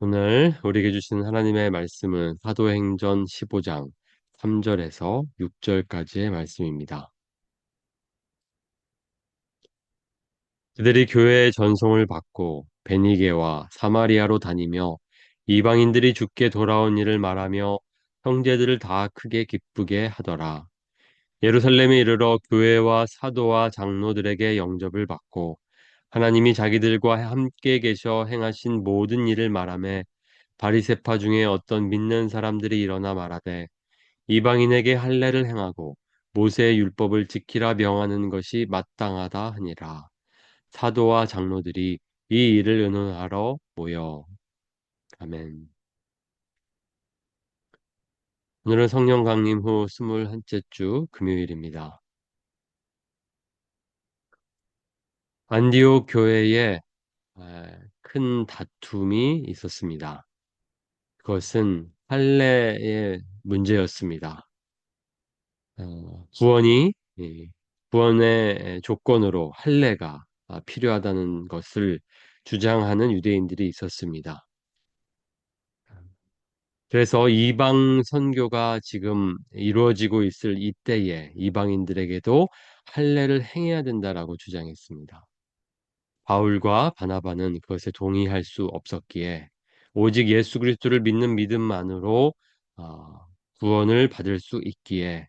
오늘 우리에게 주신 하나님의 말씀은 사도행전 15장 3절에서 6절까지의 말씀입니다. 그들이 교회의 전송을 받고 베니게와 사마리아로 다니며 이방인들이 주께 돌아온 일을 말하며 형제들을 다 크게 기쁘게 하더라. 예루살렘에 이르러 교회와 사도와 장로들에게 영접을 받고 하나님이 자기들과 함께 계셔 행하신 모든 일을 말하며 바리새파 중에 어떤 믿는 사람들이 일어나 말하되 이방인에게 할례를 행하고 모세의 율법을 지키라 명하는 것이 마땅하다 하니라. 사도와 장로들이 이 일을 의논하러 모여. 아멘. 오늘은 성령 강림 후 21째 주 금요일입니다. 안디옥 교회에 큰 다툼이 있었습니다. 그것은 할례의 문제였습니다. 구원이 구원의 조건으로 할례가 필요하다는 것을 주장하는 유대인들이 있었습니다. 그래서 이방 선교가 지금 이루어지고 있을 이때에 이방인들에게도 할례를 행해야 된다라고 주장했습니다. 바울과 바나바는 그것에 동의할 수 없었기에 오직 예수 그리스도를 믿는 믿음만으로 아, 구원을 받을 수 있기에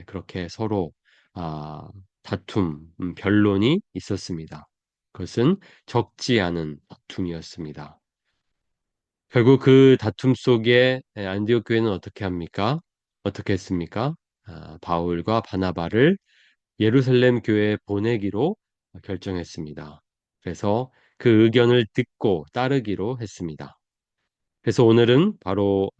그렇게 서로 아, 다툼, 변론이 있었습니다. 그것은 적지 않은 다툼이었습니다. 결국 그 다툼 속에 안디옥 교회는 어떻게 합니까? 어떻게 했습니까? 바울과 바나바를 예루살렘 교회에 보내기로 결정했습니다. 그래서 그 의견을 듣고 따르기로 했습니다. 그래서 오늘은 바로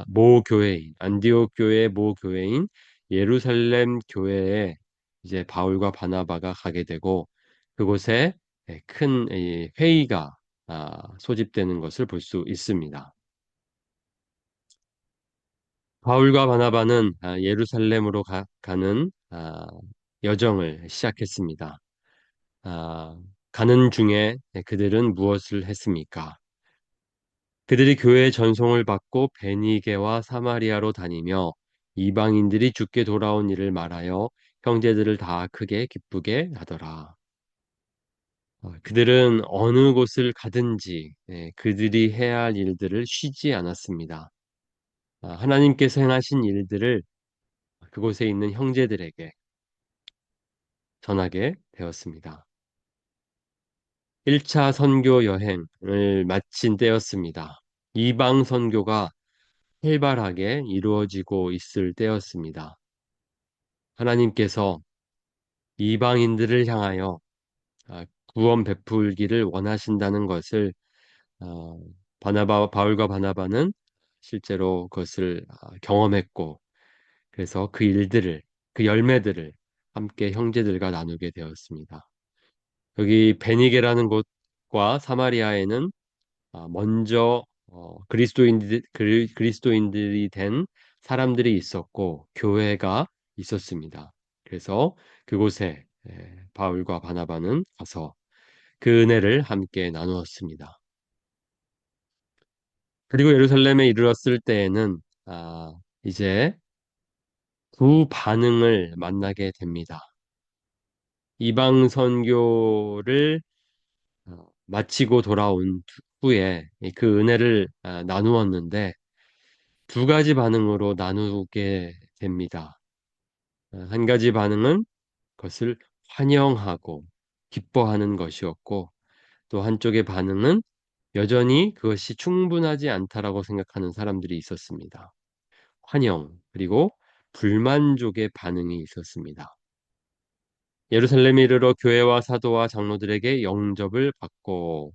모 교회인 안디옥 교회의 모 교회인 예루살렘 교회에 이제 바울과 바나바가 가게 되고 그곳에 큰 회의가 소집되는 것을 볼 수 있습니다. 바울과 바나바는 예루살렘으로 가는 여정을 시작했습니다. 아, 가는 중에 그들은 무엇을 했습니까? 그들이 교회의 전송을 받고 베니게와 사마리아로 다니며 이방인들이 주께 돌아온 일을 말하여 형제들을 다 크게 기쁘게 하더라. 그들은 어느 곳을 가든지 그들이 해야 할 일들을 쉬지 않았습니다. 하나님께서 행하신 일들을 그곳에 있는 형제들에게 전하게 되었습니다. 1차 선교 여행을 마친 때였습니다. 이방 선교가 활발하게 이루어지고 있을 때였습니다. 하나님께서 이방인들을 향하여 구원 베풀기를 원하신다는 것을 어, 바울과 바나바는 실제로 그것을 경험했고, 그래서 그 일들을, 그 열매들을 함께 형제들과 나누게 되었습니다. 여기 베니게라는 곳과 사마리아에는 먼저 그리스도인들이 된 사람들이 있었고 교회가 있었습니다. 그래서 그곳에 바울과 바나바는 가서 그 은혜를 함께 나누었습니다. 그리고 예루살렘에 이르렀을 때에는 이제 두 반응을 만나게 됩니다. 이방 선교를 마치고 돌아온 후에 그 은혜를 나누었는데 두 가지 반응으로 나누게 됩니다. 한 가지 반응은 그것을 환영하고 기뻐하는 것이었고 또 한쪽의 반응은 여전히 그것이 충분하지 않다라고 생각하는 사람들이 있었습니다. 환영 그리고 불만족의 반응이 있었습니다. 예루살렘에 이르러 교회와 사도와 장로들에게 영접을 받고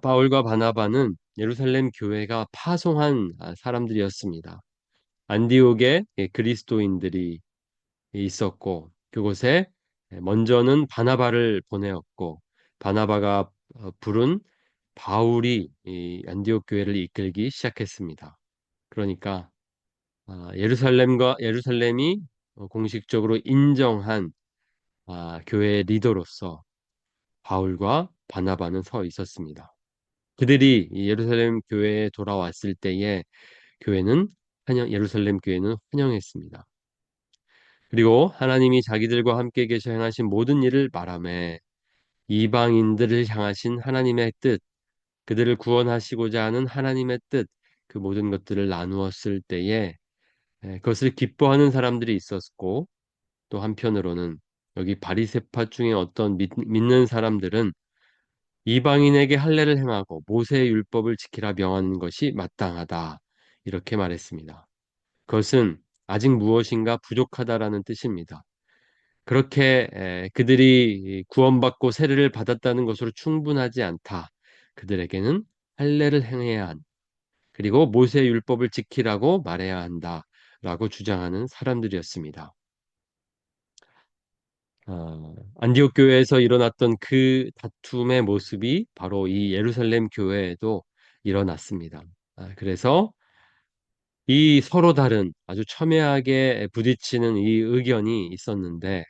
바울과 바나바는 예루살렘 교회가 파송한 사람들이었습니다. 안디옥에 그리스도인들이 있었고 그곳에 먼저는 바나바를 보내었고 바나바가 부른 바울이 이 안디옥 교회를 이끌기 시작했습니다. 그러니까 예루살렘이 공식적으로 인정한 교회의 리더로서 바울과 바나바는 서 있었습니다. 그들이 이 예루살렘 교회에 돌아왔을 때에 교회는 예루살렘 교회는 환영했습니다. 그리고 하나님이 자기들과 함께 계셔 행하신 모든 일을 말하며 이방인들을 향하신 하나님의 뜻, 그들을 구원하시고자 하는 하나님의 뜻, 그 모든 것들을 나누었을 때에 그것을 기뻐하는 사람들이 있었고 또 한편으로는 여기 바리새파 중에 어떤 믿는 사람들은 이방인에게 할례를 행하고 모세의 율법을 지키라 명하는 것이 마땅하다. 이렇게 말했습니다. 그것은 아직 무엇인가 부족하다라는 뜻입니다. 그렇게 그들이 구원받고 세례를 받았다는 것으로 충분하지 않다. 그들에게는 할례를 행해야 한다. 그리고 모세의 율법을 지키라고 말해야 한다라고 주장하는 사람들이었습니다. 안디옥 교회에서 일어났던 그 다툼의 모습이 바로 이 예루살렘 교회에도 일어났습니다. 그래서 이 서로 다른 아주 첨예하게 부딪히는 이 의견이 있었는데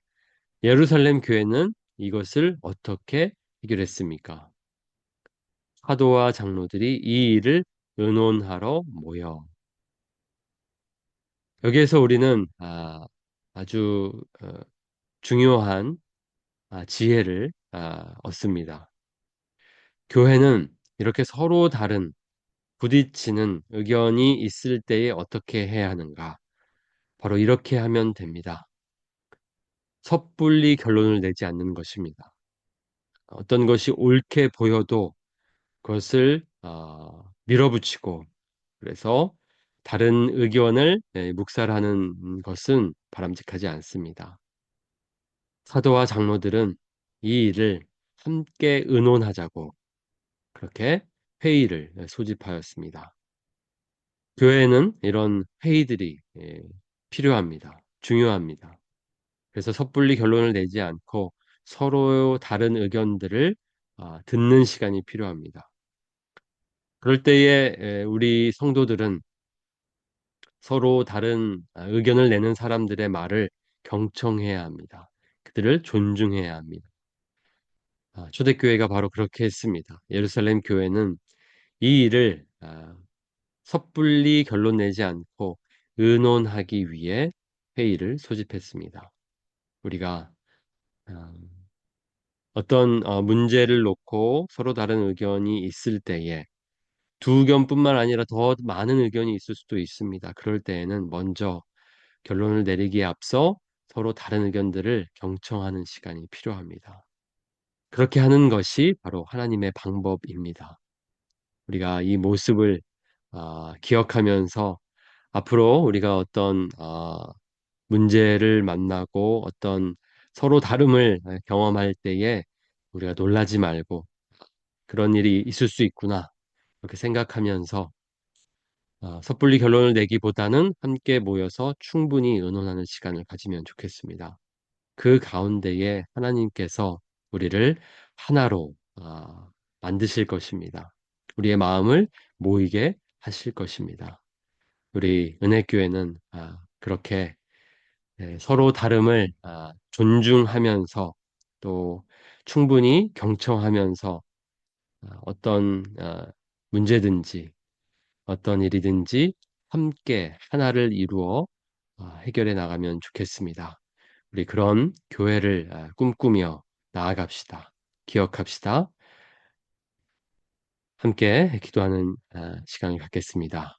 예루살렘 교회는 이것을 어떻게 해결했습니까? 사도와 장로들이 이 일을 의논하러 모여 여기에서 우리는 아주 중요한 지혜를 얻습니다. 교회는 이렇게 서로 다른 부딪히는 의견이 있을 때에 어떻게 해야 하는가? 바로 이렇게 하면 됩니다. 섣불리 결론을 내지 않는 것입니다. 어떤 것이 옳게 보여도 그것을 밀어붙이고 그래서 다른 의견을 묵살하는 것은 바람직하지 않습니다. 사도와 장로들은 이 일을 함께 의논하자고 그렇게 회의를 소집하였습니다. 교회에는 이런 회의들이 필요합니다. 중요합니다. 그래서 섣불리 결론을 내지 않고 서로 다른 의견들을 듣는 시간이 필요합니다. 그럴 때에 우리 성도들은 서로 다른 의견을 내는 사람들의 말을 경청해야 합니다. 그들을 존중해야 합니다. 초대교회가 바로 그렇게 했습니다. 예루살렘 교회는 이 일을 섣불리 결론 내지 않고 의논하기 위해 회의를 소집했습니다. 우리가 아, 어떤 문제를 놓고 서로 다른 의견이 있을 때에 두 의견뿐만 아니라 더 많은 의견이 있을 수도 있습니다. 그럴 때에는 먼저 결론을 내리기에 앞서 서로 다른 의견들을 경청하는 시간이 필요합니다. 그렇게 하는 것이 바로 하나님의 방법입니다. 우리가 이 모습을 기억하면서 앞으로 우리가 어떤 문제를 만나고 어떤 서로 다름을 경험할 때에 우리가 놀라지 말고 그런 일이 있을 수 있구나 이렇게 생각하면서 섣불리 결론을 내기보다는 함께 모여서 충분히 의논하는 시간을 가지면 좋겠습니다. 그 가운데에 하나님께서 우리를 하나로 만드실 것입니다. 우리의 마음을 모이게 하실 것입니다. 우리 은혜교회는 그렇게 서로 다름을 존중하면서 또 충분히 경청하면서 어떤 문제든지 어떤 일이든지 함께 하나를 이루어 해결해 나가면 좋겠습니다. 우리 그런 교회를 꿈꾸며 나아갑시다. 기억합시다. 함께 기도하는 시간을 갖겠습니다.